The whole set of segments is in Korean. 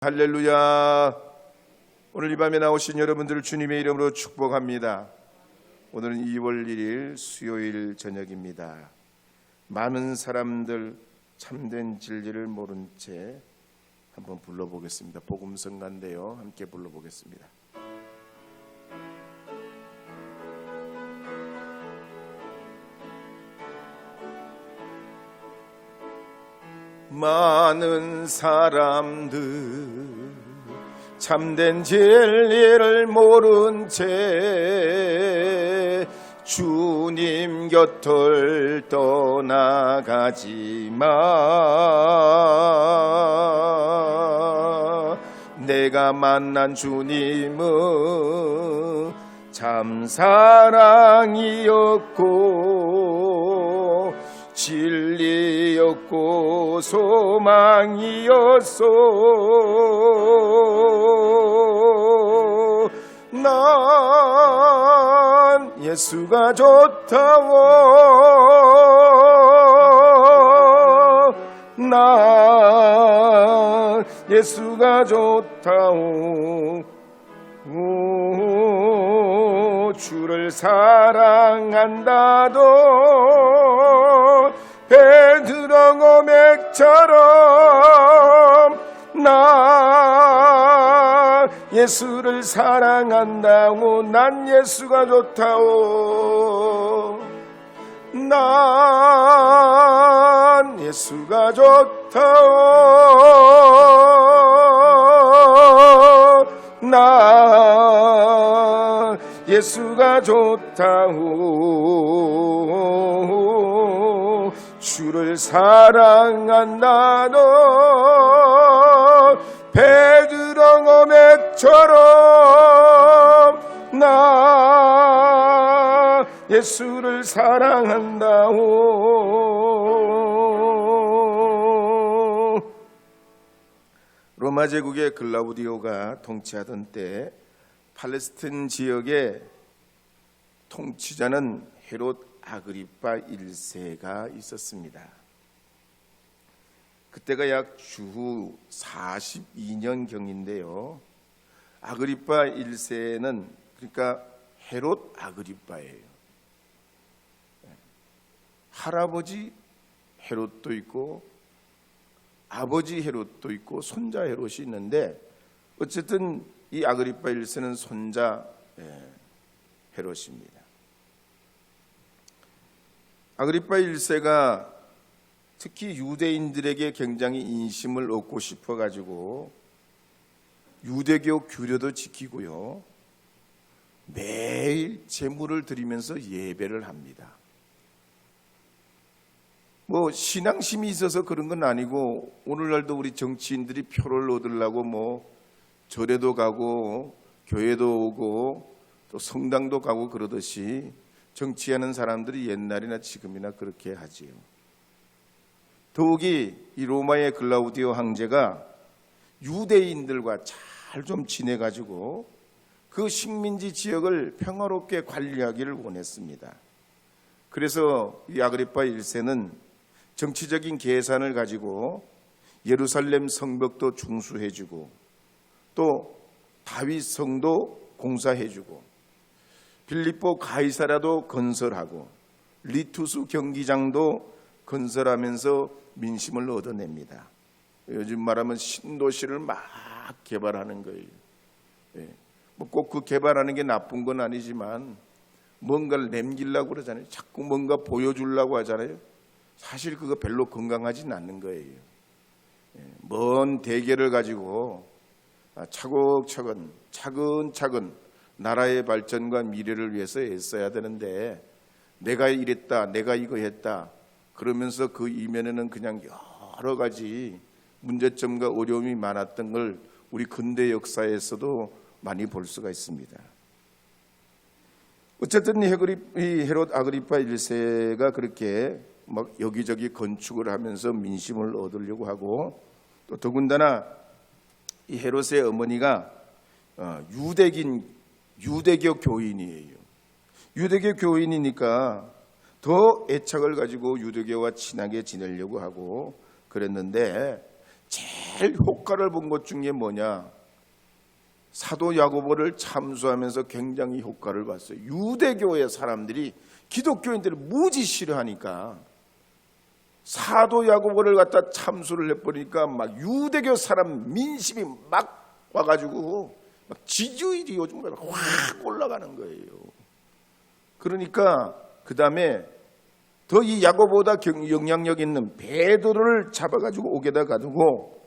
할렐루야. 오늘 이 밤에 나오신 여러분들을 주님의 이름으로 축복합니다. 오늘은 2월 1일 수요일 저녁입니다. 많은 사람들 참된 진리를 모른 채 한번 불러보겠습니다. 복음성가인데요, 함께 불러보겠습니다. 많은 사람들 참된 진리를 모른 채 주님 곁을 떠나가지만 내가 만난 주님은 참 사랑이었고 진리였고 소망이었소. 난 예수가 좋다오. 난 예수가 좋다오. 주를 사랑한다도 베드로 고백처럼 나 예수를 사랑한다고. 난 예수가 좋다오. 난 예수가 좋다오. 난 예수가 좋다오. 주를 사랑한다도 베드로 고백처럼 나 예수를 사랑한다오. 로마 제국의 글라우디오가 통치하던 때 팔레스틴 지역의 통치자는 헤롯 아그리파 1세가 있었습니다. 그때가 약 주후 42년경인데요. 아그리파 1세는 그러니까 헤롯 아그리파예요. 할아버지 헤롯도 있고 아버지 헤롯도 있고 손자 헤롯이 있는데 어쨌든 이 아그리파 1세는 손자 헤롯입니다. 아그리파 1세가 특히 유대인들에게 굉장히 인심을 얻고 싶어가지고 유대교 규례도 지키고요, 매일 제물을 드리면서 예배를 합니다. 뭐 신앙심이 있어서 그런 건 아니고, 오늘날도 우리 정치인들이 표를 얻으려고 뭐 절에도 가고 교회도 오고 또 성당도 가고 그러듯이 정치하는 사람들이 옛날이나 지금이나 그렇게 하지요. 더욱이 이 로마의 글라우디오 황제가 유대인들과 잘 좀 지내가지고 그 식민지 지역을 평화롭게 관리하기를 원했습니다. 그래서 이 아그리파 1세는 정치적인 계산을 가지고 예루살렘 성벽도 중수해주고 또 다윗 성도 공사해주고 빌립보 가이사라도 건설하고 리투스 경기장도 건설하면서 민심을 얻어냅니다. 요즘 말하면 신도시를 막 개발하는 거예요. 뭐 꼭 그 개발하는 게 나쁜 건 아니지만 뭔가를 남기려고 그러잖아요. 자꾸 뭔가 보여주려고 하잖아요. 사실 그거 별로 건강하진 않는 거예요. 먼 대계를 가지고 차곡차근 차근차근 나라의 발전과 미래를 위해서 애써야 되는데, 내가 이랬다, 내가 이거 했다 그러면서 그 이면에는 그냥 여러 가지 문제점과 어려움이 많았던 걸 우리 근대 역사에서도 많이 볼 수가 있습니다. 어쨌든 이 헤롯 아그리파 1세가 그렇게 막 여기저기 건축을 하면서 민심을 얻으려고 하고, 또 더군다나 이 헤롯의 어머니가 유대교 교인이에요. 유대교 교인이니까 더 애착을 가지고 유대교와 친하게 지내려고 하고 그랬는데, 제일 효과를 본 것 중에 뭐냐? 사도 야고보를 참수하면서 굉장히 효과를 봤어요. 유대교의 사람들이 기독교인들을 무지 싫어하니까 사도 야고보를 갖다 참수를 해버리니까 막 유대교 사람 민심이 막 와가지고 막 지지율이 요즘 확 올라가는 거예요. 그러니까 그 다음에 더 이 야고보보다 영향력 있는 베드로를 잡아가지고 옥에다 가두고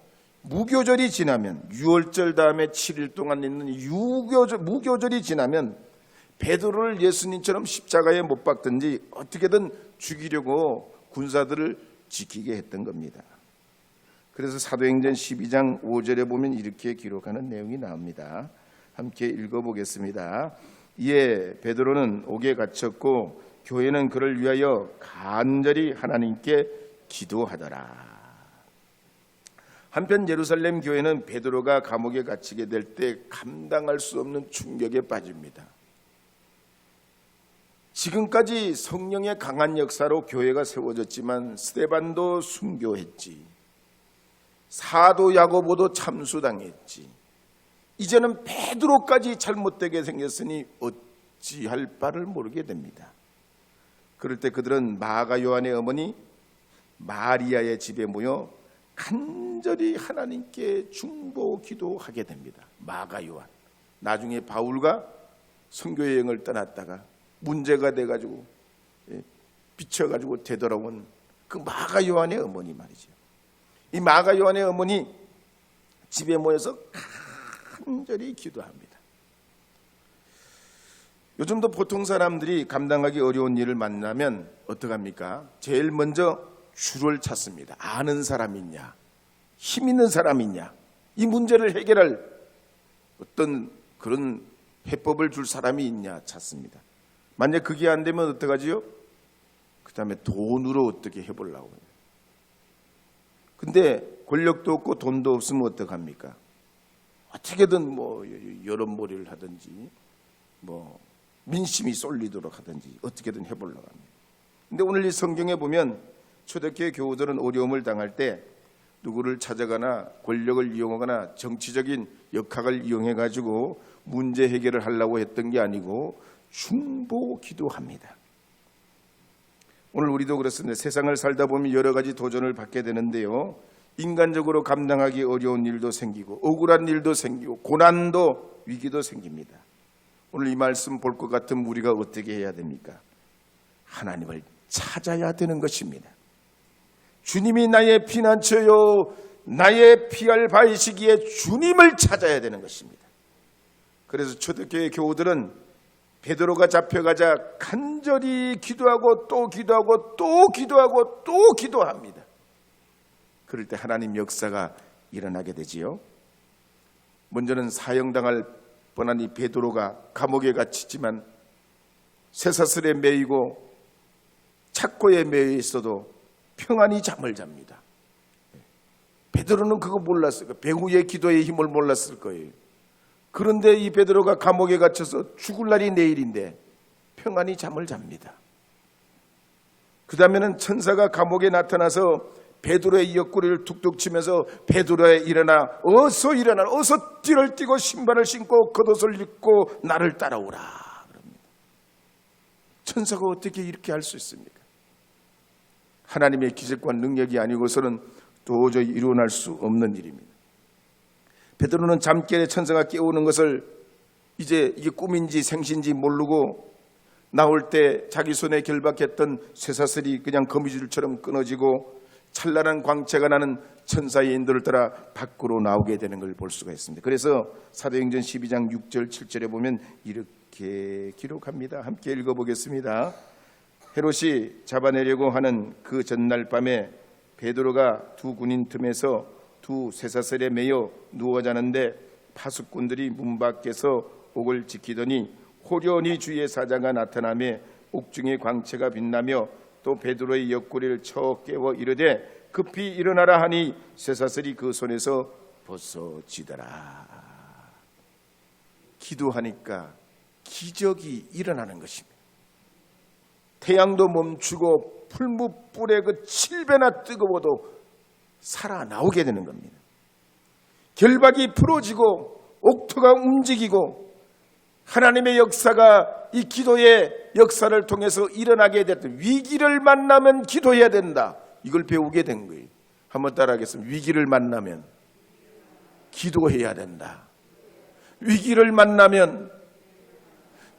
무교절이 지나면 6월절 다음에 7일 동안 있는 무교절이 지나면 베드로를 예수님처럼 십자가에 못 박든지 어떻게든 죽이려고 군사들을 지키게 했던 겁니다. 그래서 사도행전 12장 5절에 보면 이렇게 기록하는 내용이 나옵니다. 함께 읽어보겠습니다. 이에 베드로는 옥에 갇혔고 교회는 그를 위하여 간절히 하나님께 기도하더라. 한편 예루살렘 교회는 베드로가 감옥에 갇히게 될 때 감당할 수 없는 충격에 빠집니다. 지금까지 성령의 강한 역사로 교회가 세워졌지만 스데반도 순교했지. 사도 야고보도 참수당했지. 이제는 베드로까지 잘못되게 생겼으니 어찌할 바를 모르게 됩니다. 그럴 때 그들은 마가 요한의 어머니 마리아의 집에 모여 간절히 하나님께 중보 기도하게 됩니다. 마가 요한. 나중에 바울과 선교 여행을 떠났다가 문제가 돼가지고 비쳐가지고 되돌아온 그 마가 요한의 어머니 말이죠. 이 마가 요한의 어머니 집에 모여서 간절히 기도합니다. 요즘도 보통 사람들이 감당하기 어려운 일을 만나면 어떡합니까? 제일 먼저 줄을 찾습니다. 아는 사람이 있냐? 힘 있는 사람이 있냐? 이 문제를 해결할 어떤 그런 해법을 줄 사람이 있냐 찾습니다. 만약 그게 안 되면 어떡하지요? 그 다음에 돈으로 어떻게 해보려고 해요. 근데 권력도 없고 돈도 없으면 어떡합니까? 어떻게든 뭐 여론몰이를 하든지 뭐 민심이 쏠리도록 하든지 어떻게든 해보려고 합니다. 근데 오늘 이 성경에 보면 초대교회 교우들은 어려움을 당할 때 누구를 찾아가나 권력을 이용하거나 정치적인 역학을 이용해가지고 문제 해결을 하려고 했던 게 아니고 중보 기도합니다. 오늘 우리도 그렇습니다. 세상을 살다 보면 여러 가지 도전을 받게 되는데요. 인간적으로 감당하기 어려운 일도 생기고 억울한 일도 생기고 고난도 위기도 생깁니다. 오늘 이 말씀 볼 것 같으면 우리가 어떻게 해야 됩니까? 하나님을 찾아야 되는 것입니다. 주님이 나의 피난처요 나의 피할 바이시기에 주님을 찾아야 되는 것입니다. 그래서 초대교회 교우들은 베드로가 잡혀가자 간절히 기도하고 또 기도하고 또 기도하고 또 기도합니다. 그럴 때 하나님 역사가 일어나게 되지요. 먼저는 사형당할 뻔한 이 베드로가 감옥에 갇히지만 쇠사슬에 매이고 착고에 매여 있어도 평안히 잠을 잡니다. 베드로는 그거 몰랐어요. 배후의 기도의 힘을 몰랐을 거예요. 그런데 이 베드로가 감옥에 갇혀서 죽을 날이 내일인데 평안히 잠을 잡니다. 그 다음에는 천사가 감옥에 나타나서 베드로의 옆구리를 툭툭 치면서 베드로야 일어나 어서 일어나 어서 띠를 띠고 신발을 신고 겉옷을 입고 나를 따라오라 그럽니다. 천사가 어떻게 이렇게 할 수 있습니까? 하나님의 기적과 능력이 아니고서는 도저히 일어날 수 없는 일입니다. 베드로는 잠결에 천사가 깨우는 것을 이제 이게 꿈인지 생신지 모르고 나올 때 자기 손에 결박했던 쇠사슬이 그냥 거미줄처럼 끊어지고 찬란한 광채가 나는 천사의 인도를 따라 밖으로 나오게 되는 걸 볼 수가 있습니다. 그래서 사도행전 12장 6절 7절에 보면 이렇게 기록합니다. 함께 읽어보겠습니다. 헤롯이 잡아내려고 하는 그 전날 밤에 베드로가 두 군인 틈에서 두 쇠사슬에 매여 누워 자는데 파수꾼들이 문 밖에서 옥을 지키더니 호련히 주의 사자가 나타나며 옥중의 광채가 빛나며 또 베드로의 옆구리를 쳐 깨워 이르되 급히 일어나라 하니 쇠사슬이 그 손에서 벗어지더라. 기도하니까 기적이 일어나는 것입니다. 태양도 멈추고 풀무불에 그 7배나 뜨거워도 살아나오게 되는 겁니다. 결박이 풀어지고 옥토가 움직이고 하나님의 역사가 이 기도의 역사를 통해서 일어나게 됐다. 위기를 만나면 기도해야 된다. 이걸 배우게 된 거예요. 한번 따라하겠습니다. 위기를 만나면 기도해야 된다. 위기를 만나면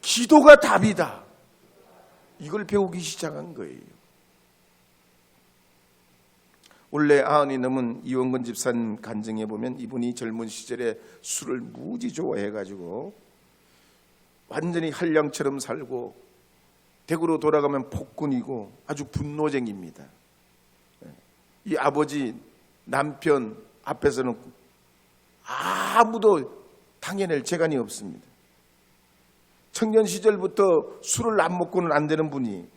기도가 답이다. 이걸 배우기 시작한 거예요. 원래 90이 넘은 이원근 집사님 간증해 보면 이분이 젊은 시절에 술을 무지 좋아해가지고 완전히 한량처럼 살고 대구로 돌아가면 폭군이고 아주 분노쟁이입니다. 이 아버지 남편 앞에서는 아무도 당해낼 재간이 없습니다. 청년 시절부터 술을 안 먹고는 안 되는 분이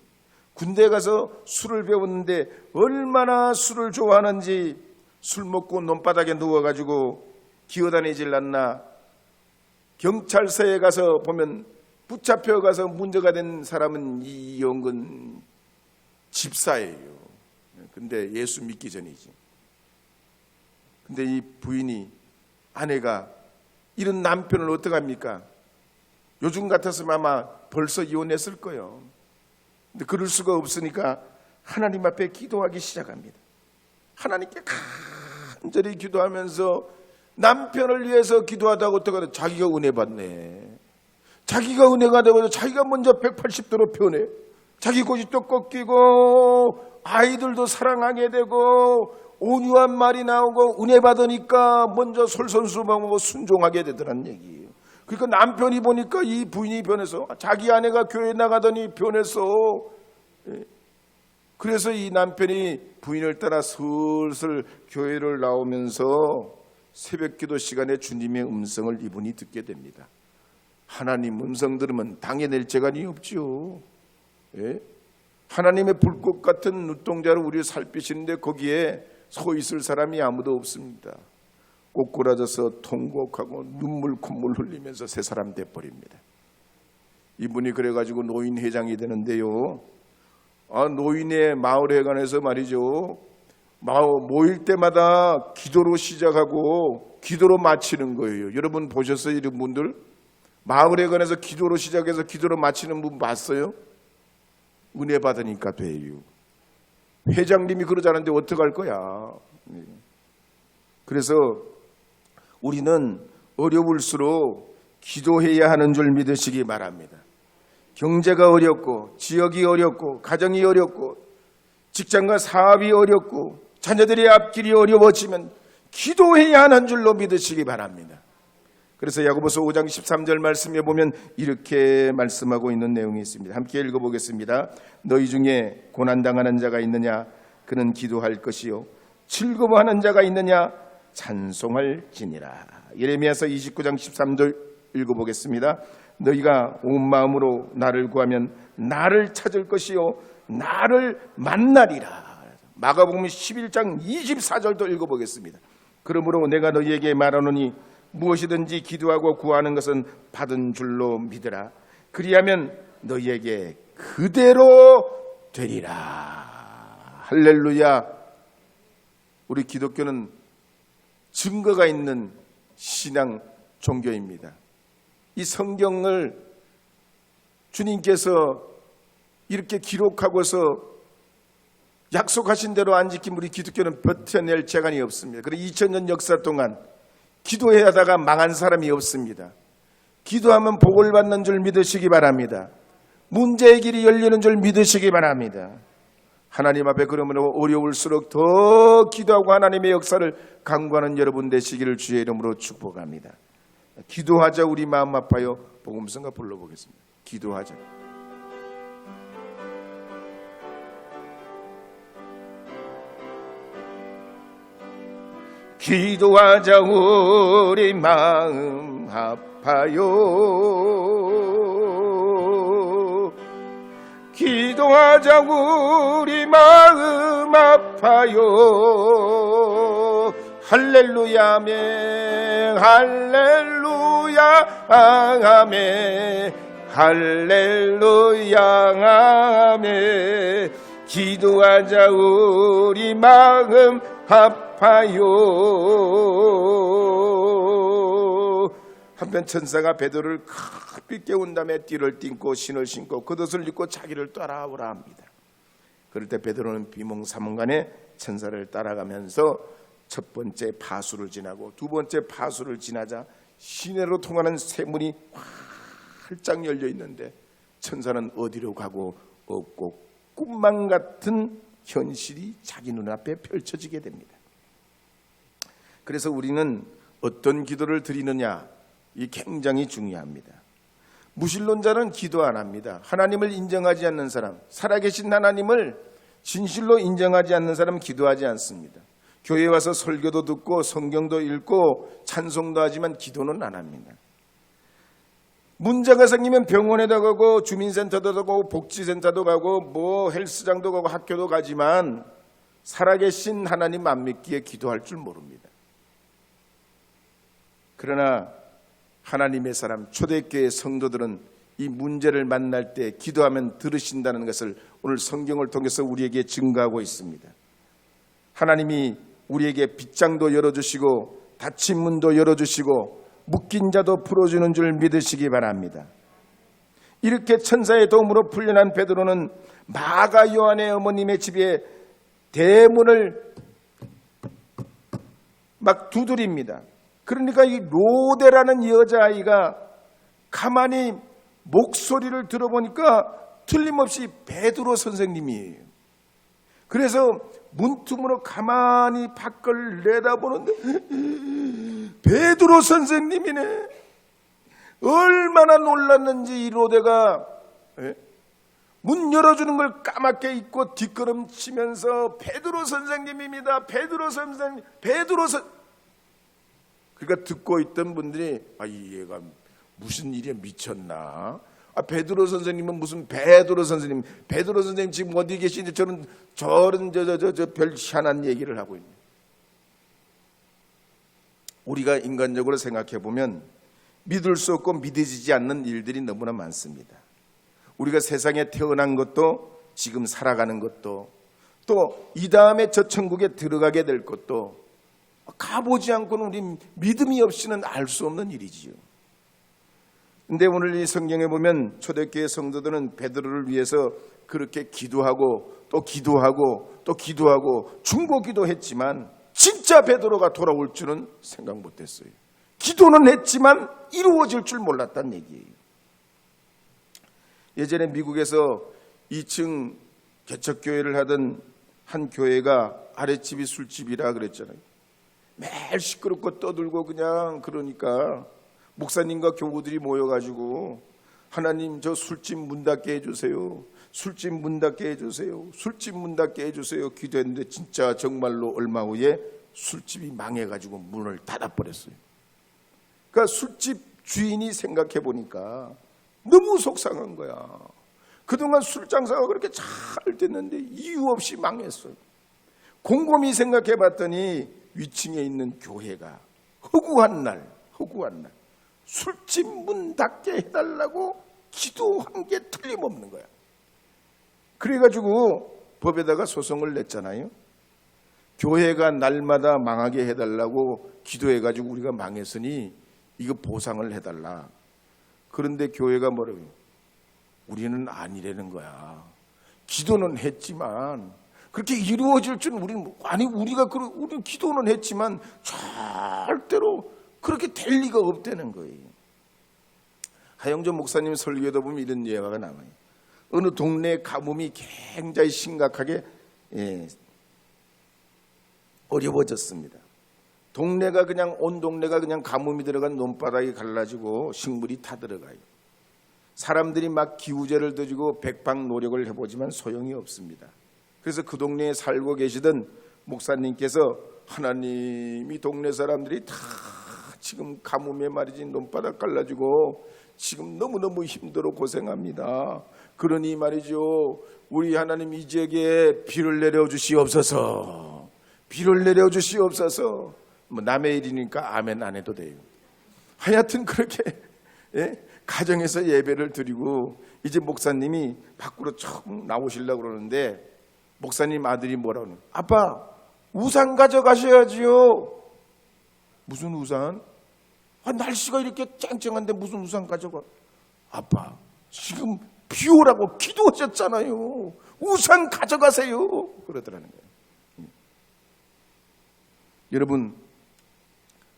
군대에 가서 술을 배웠는데 얼마나 술을 좋아하는지 술 먹고 논바닥에 누워가지고 기어다니질 않나. 경찰서에 가서 보면 붙잡혀 가서 문제가 된 사람은 이영근 집사예요. 근데 예수 믿기 전이지. 근데 이 부인이, 아내가 이런 남편을 어떡합니까? 요즘 같았으면 아마 벌써 이혼했을 거예요. 근데 그럴 수가 없으니까 하나님 앞에 기도하기 시작합니다. 하나님께 간절히 기도하면서 남편을 위해서 기도하다가 어떡하나, 자기가 은혜 받네. 자기가 은혜가 되고 자기가 먼저 180도로 변해. 자기 고집도 꺾이고 아이들도 사랑하게 되고 온유한 말이 나오고 은혜 받으니까 먼저 솔선수범하고 순종하게 되더란 얘기예요. 그러니까 남편이 보니까 이 부인이 변해서, 자기 아내가 교회 나가더니 변해서, 그래서 이 남편이 부인을 따라 슬슬 교회를 나오면서 새벽기도 시간에 주님의 음성을 이분이 듣게 됩니다. 하나님 음성 들으면 당해낼 재간이 없죠. 예? 하나님의 불꽃 같은 눈동자로 우리를 살피시는데 거기에 서 있을 사람이 아무도 없습니다. 꼬꾸라져서 통곡하고 눈물 콧물 흘리면서 새 사람 돼버립니다. 이분이 그래가지고 노인회장이 되는데요. 노인의 마을회관에서 말이죠, 모일 때마다 기도로 시작하고 기도로 마치는 거예요. 여러분 보셨어요? 이런 분들 마을회관에서 기도로 시작해서 기도로 마치는 분 봤어요? 은혜 받으니까 돼요. 회장님이 그러지 않은데 어떡할 거야. 그래서 우리는 어려울수록 기도해야 하는 줄 믿으시기 바랍니다. 경제가 어렵고 지역이 어렵고 가정이 어렵고 직장과 사업이 어렵고 자녀들의 앞길이 어려워지면 기도해야 하는 줄로 믿으시기 바랍니다. 그래서 야고보서 5장 13절 말씀에 보면 이렇게 말씀하고 있는 내용이 있습니다. 함께 읽어보겠습니다. 너희 중에 고난당하는 자가 있느냐? 그는 기도할 것이요. 즐거워하는 자가 있느냐? 찬송할지니라. 예레미야서 29장 13절 읽어보겠습니다. 너희가 온 마음으로 나를 구하면 나를 찾을 것이요 나를 만나리라. 마가복음 11장 24절도 읽어보겠습니다. 그러므로 내가 너희에게 말하노니 무엇이든지 기도하고 구하는 것은 받은 줄로 믿으라. 그리하면 너희에게 그대로 되리라. 할렐루야. 우리 기독교는 증거가 있는 신앙 종교입니다. 이 성경을 주님께서 이렇게 기록하고서 약속하신 대로 안 지키면 우리 기독교는 버텨낼 재간이 없습니다. 그리고 2000년 역사 동안 기도해야 하다가 망한 사람이 없습니다. 기도하면 복을 받는 줄 믿으시기 바랍니다. 문제의 길이 열리는 줄 믿으시기 바랍니다. 하나님 앞에 그러므로 어려울수록 더 기도하고 하나님의 역사를 간구하는 여러분 되시기를 주의 이름으로 축복합니다. 기도하자. 우리 마음 아파요. 복음성가 불러보겠습니다. 기도하자. 기도하자. 우리 마음 아파요. 기도하자. 우리 마음 아파요. 할렐루야 아멘. 할렐루야 아멘. 할렐루야 아멘. 기도하자. 우리 마음 아파요. 한편 천사가 베드로를 급히 깨운 다음에 띠를 띠고 신을 신고 겉옷을 입고 자기를 따라오라 합니다. 그럴 때 베드로는 비몽사몽간에 천사를 따라가면서 첫 번째 파수를 지나고 두 번째 파수를 지나자 시내로 통하는 세문이 활짝 열려 있는데 천사는 어디로 가고 없고 꿈만 같은 현실이 자기 눈앞에 펼쳐지게 됩니다. 그래서 우리는 어떤 기도를 드리느냐, 이 굉장히 중요합니다. 무신론자는 기도 안 합니다. 하나님을 인정하지 않는 사람, 살아계신 하나님을 진실로 인정하지 않는 사람은 기도하지 않습니다. 교회에 와서 설교도 듣고 성경도 읽고 찬송도 하지만 기도는 안 합니다. 문제가 생기면 병원에도 가고 주민센터도 가고 복지센터도 가고 뭐 헬스장도 가고 학교도 가지만 살아계신 하나님 안 믿기에 기도할 줄 모릅니다. 그러나 하나님의 사람, 초대교회 성도들은 이 문제를 만날 때 기도하면 들으신다는 것을 오늘 성경을 통해서 우리에게 증거하고 있습니다. 하나님이 우리에게 빗장도 열어주시고 닫힌 문도 열어주시고 묶인 자도 풀어주는 줄 믿으시기 바랍니다. 이렇게 천사의 도움으로 풀려난 베드로는 마가 요한의 어머님의 집에 대문을 막 두드립니다. 그러니까 이 로데라는 여자아이가 가만히 목소리를 들어보니까 틀림없이 베드로 선생님이에요. 그래서 문틈으로 가만히 밖을 내다보는데 베드로 선생님이네. 얼마나 놀랐는지 이 로데가 문 열어주는 걸 까맣게 잊고 뒷걸음치면서 베드로 선생님입니다. 베드로 선생님, 베드로 선. 그러니까 듣고 있던 분들이 이 얘가 무슨 일에 미쳤나? 베드로 선생님은 무슨 베드로 선생님? 베드로 선생님 지금 어디 계시는지 저런 별 희한한 얘기를 하고 있네. 우리가 인간적으로 생각해 보면 믿을 수 없고 믿어지지 않는 일들이 너무나 많습니다. 우리가 세상에 태어난 것도 지금 살아가는 것도 또 이 다음에 저 천국에 들어가게 될 것도 가보지 않고는 우리 믿음이 없이는 알 수 없는 일이지요. 근데 오늘 이 성경에 보면 초대교회 성도들은 베드로를 위해서 그렇게 기도하고 또 기도하고 또 기도하고 중보기도했지만 진짜 베드로가 돌아올 줄은 생각 못했어요. 기도는 했지만 이루어질 줄 몰랐다는 얘기예요. 예전에 미국에서 2층 개척교회를 하던 한 교회가 아랫집이 술집이라 그랬잖아요. 매일 시끄럽고 떠들고 그냥 그러니까 목사님과 교우들이 모여가지고 하나님 저 술집 문 닫게 해주세요. 술집 문 닫게 해주세요. 술집 문 닫게 해주세요. 기도했는데 진짜 정말로 얼마 후에 술집이 망해가지고 문을 닫아버렸어요. 그러니까 술집 주인이 생각해 보니까 너무 속상한 거야. 그동안 술 장사가 그렇게 잘 됐는데 이유 없이 망했어요. 곰곰이 생각해 봤더니 위층에 있는 교회가 허구한 날 술집 문 닫게 해달라고 기도한 게 틀림없는 거야. 그래가지고 법에다가 소송을 냈잖아요. 교회가 날마다 망하게 해달라고 기도해가지고 우리가 망했으니 이거 보상을 해달라. 그런데 교회가 뭐라고요? 우리는 아니라는 거야. 기도는 했지만 그렇게 이루어질 줄은 우리는 기도는 했지만 절대로 그렇게 될 리가 없다는 거예요. 하영조 목사님 설교에도 보면 이런 예화가 나와요. 어느 동네 가뭄이 굉장히 심각하게 어려워졌습니다. 온 동네가 그냥 가뭄이 들어간 논바닥이 갈라지고 식물이 타 들어가요. 사람들이 막 기우제를 드리고 백방 노력을 해보지만 소용이 없습니다. 그래서 그 동네에 살고 계시던 목사님께서 하나님, 이 동네 사람들이 다 지금 가뭄에 말이지 논바닥 갈라지고 지금 너무너무 힘들어 고생합니다. 그러니 말이죠, 우리 하나님 이 지역에 비를 내려주시옵소서. 비를 내려주시옵소서. 뭐 남의 일이니까 아멘 안 해도 돼요. 하여튼 그렇게 가정에서 예배를 드리고 이제 목사님이 밖으로 처음 나오시려고 그러는데 목사님 아들이 뭐라고 하는? 아빠, 우산 가져가셔야지요. 무슨 우산? 날씨가 이렇게 쨍쨍한데 무슨 우산 가져가? 아빠, 지금 비 오라고 기도하셨잖아요. 우산 가져가세요. 그러더라는 거예요. 여러분,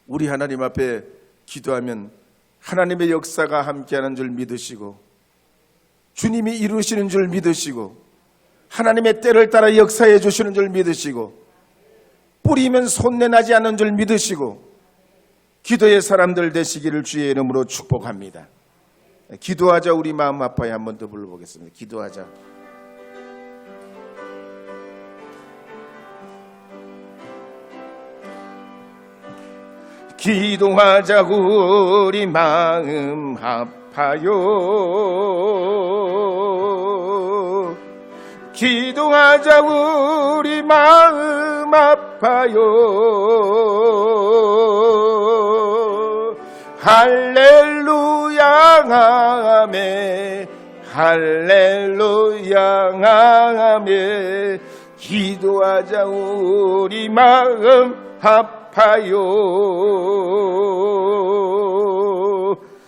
우리 하나님 앞에 기도하면 하나님의 역사가 함께하는 줄 믿으시고, 주님이 이루시는 줄 믿으시고, 하나님의 때를 따라 역사해 주시는 줄 믿으시고, 뿌리면 손내나지 않는 줄 믿으시고, 기도의 사람들 되시기를 주의 이름으로 축복합니다. 기도하자. 우리 마음 아파에 한 번 더 불러보겠습니다. 기도하자. 기도하자. 우리 마음 아파요. 기도하자. 우리 마음 아파요. 할렐루야 아멘. 할렐루야 아멘. 기도하자. 우리 마음 아파요.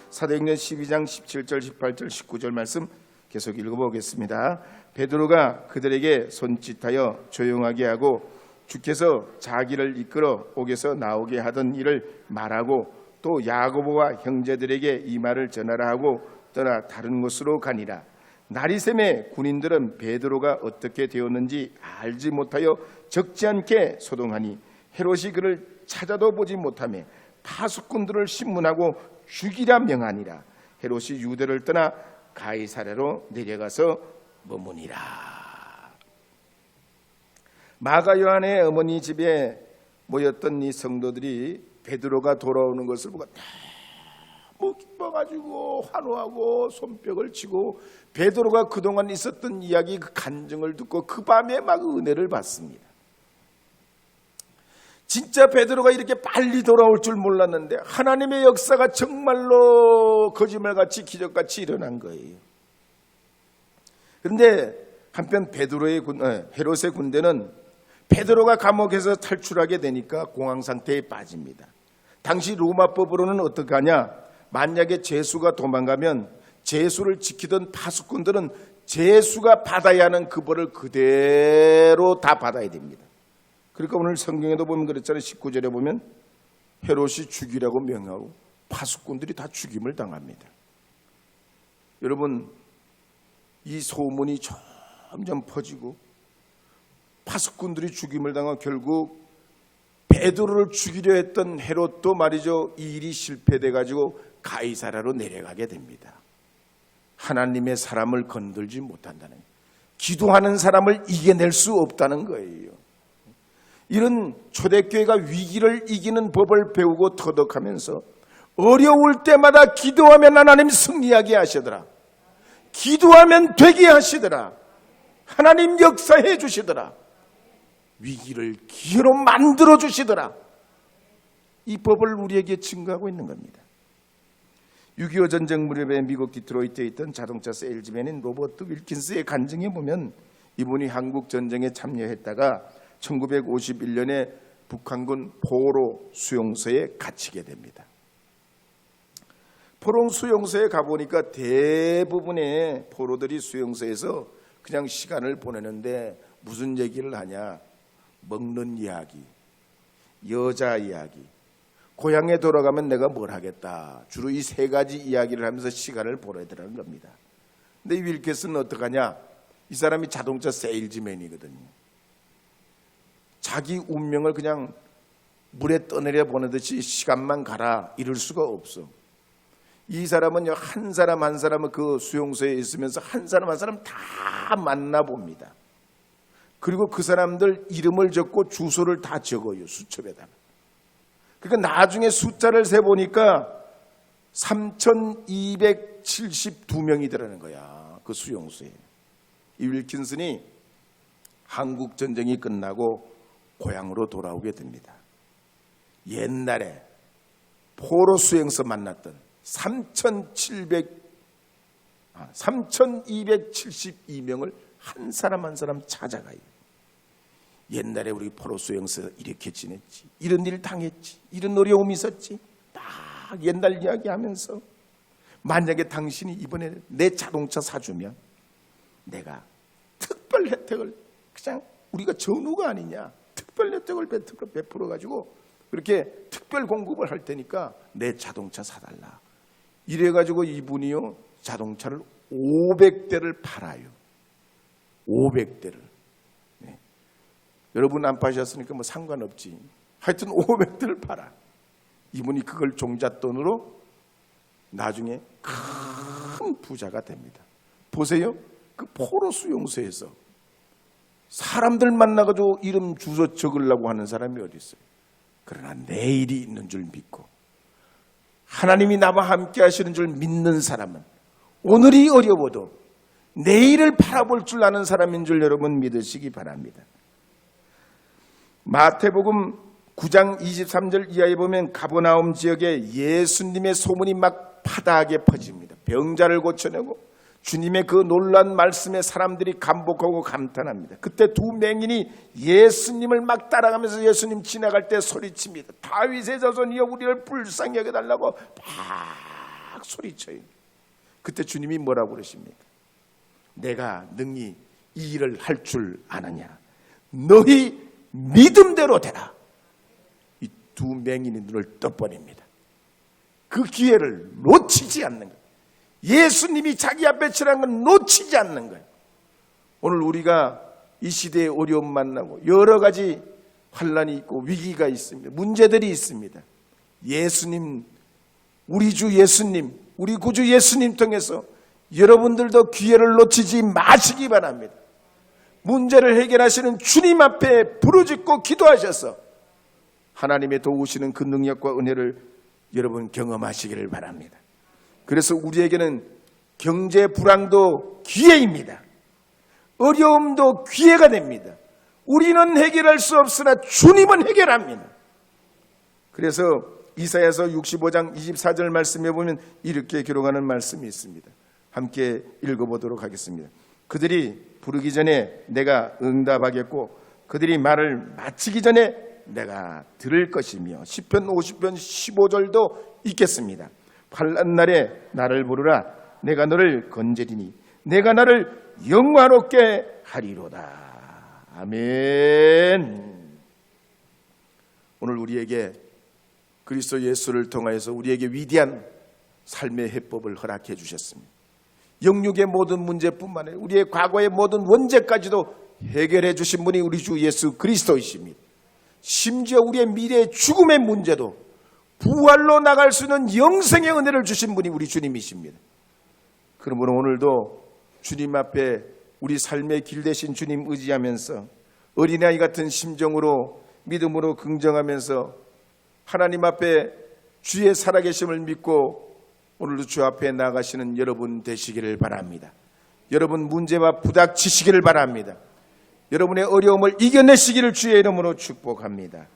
사도행전 12장 17절 18절 19절 말씀 계속 읽어보겠습니다. 베드로가 그들에게 손짓하여 조용하게 하고 주께서 자기를 이끌어 옥에서 나오게 하던 일을 말하고 또 야고보와 형제들에게 이 말을 전하라 하고 떠나 다른 곳으로 가니라. 날이 새매 군인들은 베드로가 어떻게 되었는지 알지 못하여 적지 않게 소동하니 헤롯이 그를 찾아도 보지 못하며 파수꾼들을 신문하고 죽이라 명하니라. 헤롯이 유대를 떠나 가이사랴로 내려가서 머무니라. 마가 요한의 어머니 집에 모였던 이 성도들이 베드로가 돌아오는 것을 보고 너무 기뻐가지고 환호하고 손뼉을 치고, 베드로가 그동안 있었던 이야기 그 간증을 듣고 그 밤에 막 은혜를 받습니다. 진짜 베드로가 이렇게 빨리 돌아올 줄 몰랐는데 하나님의 역사가 정말로 거짓말같이 기적같이 일어난 거예요. 그런데 한편 헤롯의 군대는 베드로가 감옥에서 탈출하게 되니까 공황 상태에 빠집니다. 당시 로마법으로는 어떻게 하냐? 만약에 죄수가 도망가면 죄수를 지키던 파수꾼들은 죄수가 받아야 하는 그 벌을 그대로 다 받아야 됩니다. 그러니까 오늘 성경에도 보면 그랬잖아요. 19절에 보면 헤롯이 죽이라고 명하고 파수꾼들이 다 죽임을 당합니다. 여러분, 이 소문이 점점 퍼지고 파수꾼들이 죽임을 당하고 결국 베드로를 죽이려 했던 헤롯도 말이죠, 이 일이 실패돼 가지고 가이사랴로 내려가게 됩니다. 하나님의 사람을 건들지 못한다는 거예요. 기도하는 사람을 이겨낼 수 없다는 거예요. 이런 초대교회가 위기를 이기는 법을 배우고 터득하면서 어려울 때마다 기도하면 하나님 승리하게 하시더라. 기도하면 되게 하시더라. 하나님 역사해 주시더라. 위기를 기회로 만들어 주시더라. 이 법을 우리에게 증거하고 있는 겁니다. 6.25 전쟁 무렵에 미국 디트로이트에 있던 자동차 세일즈맨인 로버트 윌킨스의 간증에 보면 이분이 한국 전쟁에 참여했다가 1951년에 북한군 포로 수용소에 갇히게 됩니다. 포로 수용소에 가보니까 대부분의 포로들이 수용소에서 그냥 시간을 보내는데 무슨 얘기를 하냐? 먹는 이야기, 여자 이야기, 고향에 돌아가면 내가 뭘 하겠다. 주로 이 세 가지 이야기를 하면서 시간을 보내더라는 겁니다. 근데 이 윌킨스는 어떡하냐? 이 사람이 자동차 세일즈맨이거든요. 자기 운명을 그냥 물에 떠내려 보내듯이 시간만 가라 이럴 수가 없어. 이 사람은요, 한 사람 한 사람은 그 수용소에 있으면서 한 사람 한 사람 다 만나봅니다. 그리고 그 사람들 이름을 적고 주소를 다 적어요, 수첩에다가. 그러니까 나중에 숫자를 세보니까 3,272명이더라는 거야, 그 수용소에. 이 윌킨슨이 한국 전쟁이 끝나고 고향으로 돌아오게 됩니다. 옛날에 포로 수용소 만났던 3,272명을 한 사람 한 사람 찾아가요. 옛날에 우리 포로 수용소에서 이렇게 지냈지, 이런 일 당했지, 이런 어려움이 있었지, 다 옛날 이야기하면서 만약에 당신이 이번에 내 자동차 사주면 내가 특별 혜택을, 그냥 우리가 전우가 아니냐, 특별 혜택을 베풀어가지고 그렇게 특별 공급을 할 테니까 내 자동차 사달라. 이래가지고 이분이요 자동차를 500대를 팔아요. 500대를. 네. 여러분 안 파셨으니까 뭐 상관없지. 하여튼 500대를 팔아. 이분이 그걸 종잣돈으로 나중에 큰 부자가 됩니다. 보세요. 그 포로 수용소에서 사람들 만나가지고 이름 주소 적으려고 하는 사람이 어디 있어요? 그러나 내일이 있는 줄 믿고 하나님이 나와 함께 하시는 줄 믿는 사람은 오늘이 어려워도 내일을 바라볼 줄 아는 사람인 줄 여러분 믿으시기 바랍니다. 마태복음 9장 23절 이하에 보면 가버나움 지역에 예수님의 소문이 막 파다하게 퍼집니다. 병자를 고쳐내고 주님의 그 놀라운 말씀에 사람들이 감복하고 감탄합니다. 그때 두 맹인이 예수님을 막 따라가면서 예수님 지나갈 때 소리칩니다. 다윗의 자손이여 우리를 불쌍히 여겨달라고 막 소리쳐요. 그때 주님이 뭐라고 그러십니까? 내가 능히 이 일을 할 줄 아느냐? 너희 믿음대로 되라. 이 두 맹인이 눈을 떠버립니다. 그 기회를 놓치지 않는 거예요. 예수님이 자기 앞에 치라는 건 놓치지 않는 거예요. 오늘 우리가 이 시대에 어려움 만나고 여러 가지 환난이 있고 위기가 있습니다. 문제들이 있습니다. 예수님, 우리 주 예수님, 우리 구주 예수님 통해서 여러분들도 기회를 놓치지 마시기 바랍니다. 문제를 해결하시는 주님 앞에 부르짖고 기도하셔서 하나님의 도우시는 그 능력과 은혜를 여러분 경험하시기를 바랍니다. 그래서 우리에게는 경제 불황도 기회입니다. 어려움도 기회가 됩니다. 우리는 해결할 수 없으나 주님은 해결합니다. 그래서 이사야서 65장 24절 말씀에 보면 이렇게 기록하는 말씀이 있습니다. 함께 읽어보도록 하겠습니다. 그들이 부르기 전에 내가 응답하겠고 그들이 말을 마치기 전에 내가 들을 것이며 시편 50편 15절도 있겠습니다. 환난 날에 나를 부르라. 내가 너를 건지리니 내가 나를 영화롭게 하리로다. 아멘. 오늘 우리에게 그리스도 예수를 통하여서 우리에게 위대한 삶의 해법을 허락해 주셨습니다. 영육의 모든 문제뿐만 아니라 우리의 과거의 모든 원죄까지도 해결해 주신 분이 우리 주 예수 그리스도이십니다. 심지어 우리의 미래의 죽음의 문제도 부활로 나갈 수 있는 영생의 은혜를 주신 분이 우리 주님이십니다. 그러므로 오늘도 주님 앞에 우리 삶의 길 대신 주님 의지하면서 어린아이 같은 심정으로 믿음으로 긍정하면서 하나님 앞에 주의 살아계심을 믿고 오늘도 주 앞에 나가시는 여러분 되시기를 바랍니다. 여러분 문제와 부닥치시기를 바랍니다. 여러분의 어려움을 이겨내시기를 주의 이름으로 축복합니다.